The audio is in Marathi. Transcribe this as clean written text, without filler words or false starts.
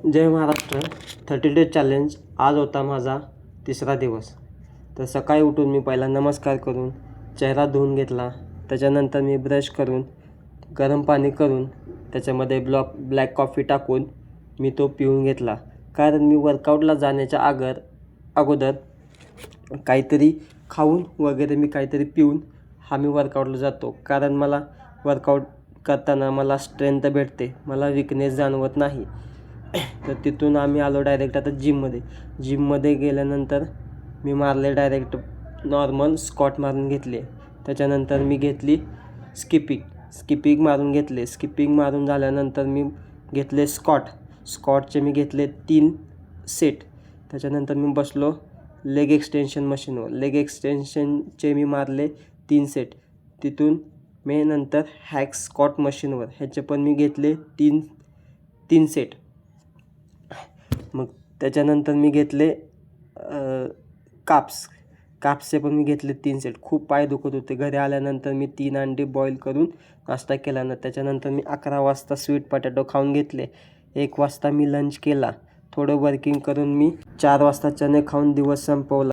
जय महाराष्ट्र. 30 डेज चॅलेंज आज होता माझा तिसरा दिवस. तर सकाळी उठून मी पहिला नमस्कार करून चेहरा धुवून घेतला. त्याच्यानंतर मी ब्रश करून गरम पाणी करून त्याच्यामध्ये ब्लॅक कॉफी टाकून मी तो पिऊन घेतला. कारण मी वर्कआउटला जाण्याच्या अगोदर काहीतरी खाऊन वगैरे मी काहीतरी पिऊन मी वर्कआउटला जातो. कारण मला वर्कआउट करताना मला स्ट्रेंथ भेटते, मला विकनेस जाणवत नाही. तर तिथून आम्ही आलो डायरेक्ट आता जिममध्ये गेल्यानंतर मी मारले डायरेक्ट नॉर्मल स्क्वॉट मारून घेतले. त्याच्यानंतर मी घेतली स्किपिंग मारून घेतले. स्किपिंग मारून झाल्यानंतर मी घेतले स्कॉटचे मी घेतले 3 सेट. त्याच्यानंतर मी बसलो लेग एक्सटेन्शन मशीनवर. लेग एक्सटेन्शनचे मी मारले 3 सेट. तिथून मी नंतर हॅक स्क्वॉट मशीनवर ह्याचे पण मी घेतले 3 सेट. मग त्याच्यानंतर मी घेतले काप्सचे पण मी घेतले 3 सेट. खूप पाय दुखत होते. घरी आल्यानंतर मी 3 अंडी बॉईल करून नाश्ता केला ना. त्याच्यानंतर मी 11 वाजता स्वीट पोटॅटो खाऊन घेतले. 1 वाजता मी लंच केला. थोडं वर्किंग करून मी 4 वाजता चणे खाऊन दिवस संपवला.